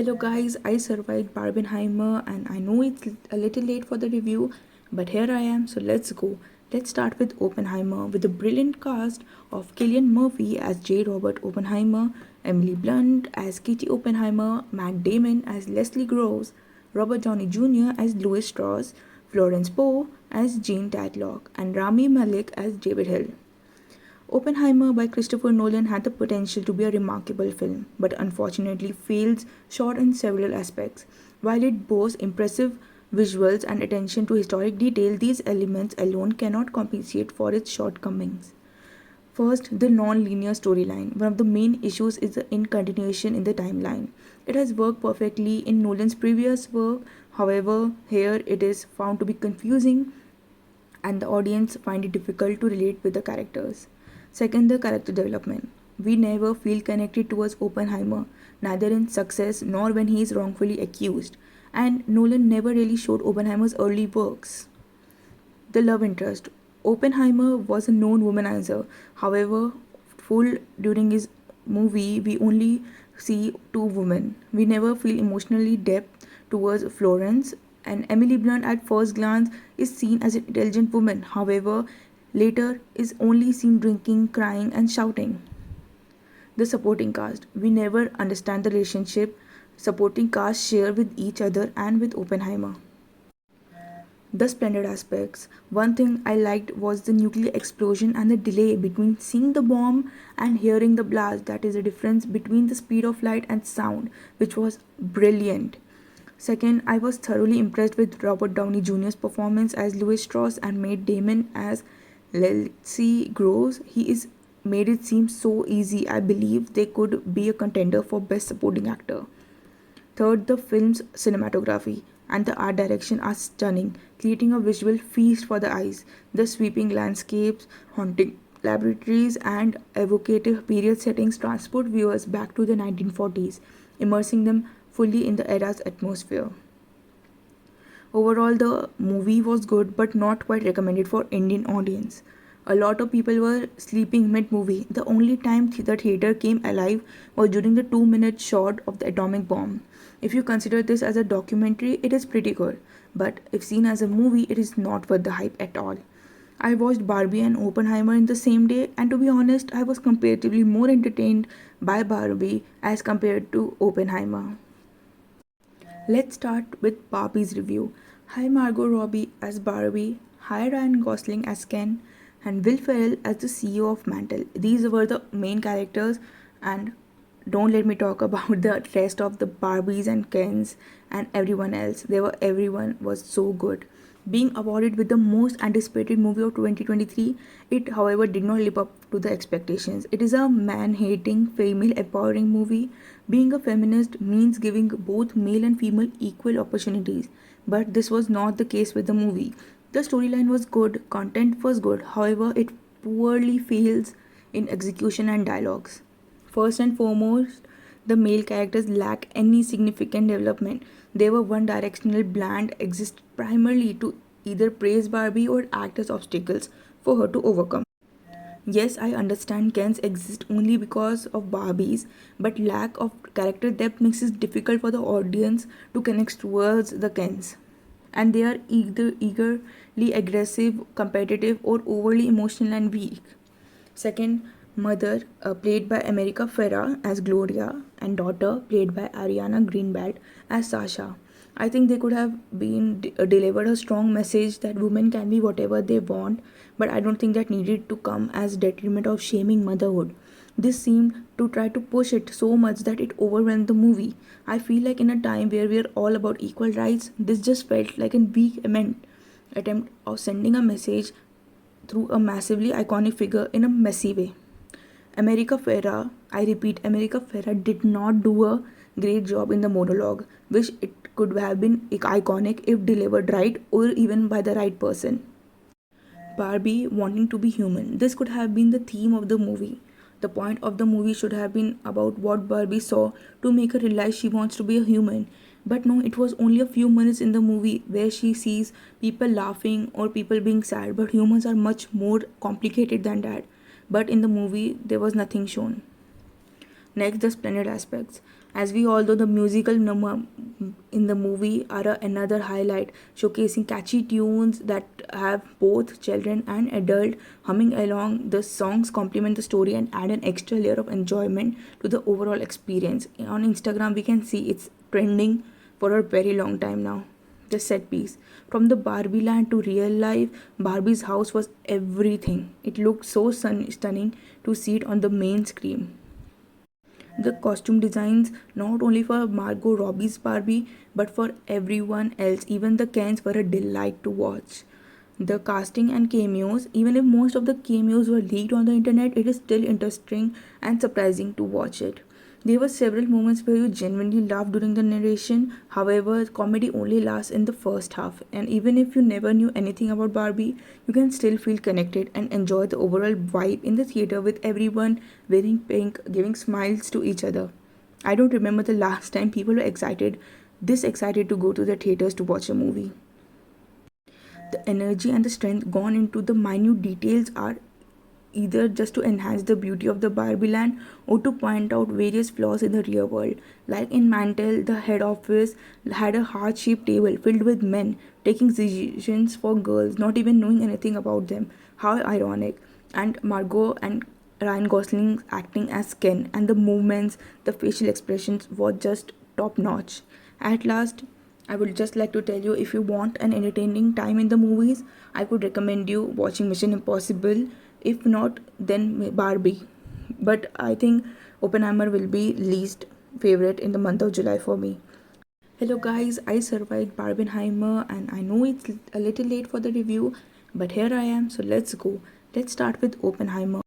Hello guys, I survived Barbenheimer and I know it's a little late for the review, but here I am, so let's go. Let's start with Oppenheimer with a brilliant cast of Cillian Murphy as J. Robert Oppenheimer, Emily Blunt as Kitty Oppenheimer, Matt Damon as Leslie Groves, Robert Downey Jr. as Louis Strauss, Florence Pugh as Jean Tatlock, and Rami Malek as David Hill. Oppenheimer by Christopher Nolan had the potential to be a remarkable film, but unfortunately fails short in several aspects. While it boasts impressive visuals and attention to historic detail, these elements alone cannot compensate for its shortcomings. First, the non-linear storyline. One of the main issues is the incontinuation in the timeline. It has worked perfectly in Nolan's previous work, however, here it is found to be confusing and the audience find it difficult to relate with the characters. Second, the character development. We never feel connected towards Oppenheimer, neither in success nor when he is wrongfully accused. And Nolan never really showed Oppenheimer's early works. The love interest. Oppenheimer was a known womanizer. However, full during his movie, we only see two women. We never feel emotionally depth towards Florence, and Emily Blunt at first glance is seen as an intelligent woman. However, later is only seen drinking, crying, and shouting. The supporting cast. We never understand the relationship supporting cast share with each other and with Oppenheimer. The splendid aspects. One thing I liked was the nuclear explosion and the delay between seeing the bomb and hearing the blast. That is the difference between the speed of light and sound, which was brilliant. Second, I was thoroughly impressed with Robert Downey Jr.'s performance as Louis Strauss and Matt Damon as Leslie Groves. He is made it seem so easy. I believe they could be a contender for Best Supporting Actor. Third, the film's cinematography and the art direction are stunning, creating a visual feast for the eyes. The sweeping landscapes, haunting laboratories, and evocative period settings transport viewers back to the 1940s, immersing them fully in the era's atmosphere. Overall, the movie was good but not quite recommended for Indian audience. A lot of people were sleeping mid-movie. The only time the theater came alive was during the 2-minute shot of the atomic bomb. If you consider this as a documentary, it is pretty good, but if seen as a movie, it is not worth the hype at all. I watched Barbie and Oppenheimer in the same day, and to be honest, I was comparatively more entertained by Barbie as compared to Oppenheimer. Let's start with Barbie's review. Hi Margot Robbie as Barbie, hi Ryan Gosling as Ken, and Will Ferrell as the CEO of Mantle. These were the main characters, and don't let me talk about the rest of the Barbies and Kens and everyone else. Everyone was so good. Being awarded with the most anticipated movie of 2023, it however did not live up to the expectations. It is a man-hating, female-empowering movie. Being a feminist means giving both male and female equal opportunities, but this was not the case with the movie. The storyline was good, content was good, however, it poorly fails in execution and dialogues. First and foremost, the male characters lack any significant development. They were one directional, bland, exist primarily to either praise Barbie or act as obstacles for her to overcome. Yes, I understand Kens exist only because of Barbies, but lack of character depth makes it difficult for the audience to connect towards the Kens. And they are either eagerly aggressive, competitive, or overly emotional and weak. Second, mother played by America Ferrera as Gloria and daughter played by Ariana Greenblatt as Sasha. I think they could have delivered a strong message that women can be whatever they want, but I don't think that needed to come as detriment of shaming motherhood. This seemed to try to push it so much that it overwhelmed the movie. I feel like in a time where we are all about equal rights, this just felt like a weak attempt of sending a message through a massively iconic figure in a messy way. America Ferrera, I repeat, America Ferrera did not do a great job in the monologue, which it could have been iconic if delivered right or even by the right person. Barbie wanting to be human. This could have been the theme of the movie. The point of the movie should have been about what Barbie saw to make her realize she wants to be a human. But no, it was only a few minutes in the movie where she sees people laughing or people being sad, but humans are much more complicated than that. But in the movie, there was nothing shown. Next, the splendid aspects. As we all know, the musical number in the movie are another highlight, showcasing catchy tunes that have both children and adult humming along. The songs complement the story and add an extra layer of enjoyment to the overall experience. On Instagram, we can see it's trending for a very long time now. The set piece. From the Barbie land to real life, Barbie's house was everything. It looked so stunning to see it on the main screen. The costume designs, not only for Margot Robbie's Barbie but for everyone else, even the Kens, were a delight to watch. The casting and cameos, even if most of the cameos were leaked on the internet, it is still interesting and surprising to watch it. There were several moments where you genuinely laughed during the narration. However, comedy only lasts in the first half, and even if you never knew anything about Barbie, you can still feel connected and enjoy the overall vibe in the theater with everyone wearing pink, giving smiles to each other. I don't remember the last time people were this excited to go to the theaters to watch a movie. The energy and the strength gone into the minute details are either just to enhance the beauty of the Barbie land or to point out various flaws in the real world. Like in Mantel, the head office had a heart shaped table filled with men taking decisions for girls, not even knowing anything about them. How ironic. And Margot and Ryan Gosling acting as Ken, and the movements, the facial expressions were just top notch. At last, I would just like to tell you, if you want an entertaining time in the movies, I could recommend you watching Mission Impossible. If not, then Barbie. But I think Oppenheimer will be least favorite in the month of July for me. Hello guys, I survived Barbenheimer and I know it's a little late for the review, but here I am, so let's go. Let's start with Oppenheimer.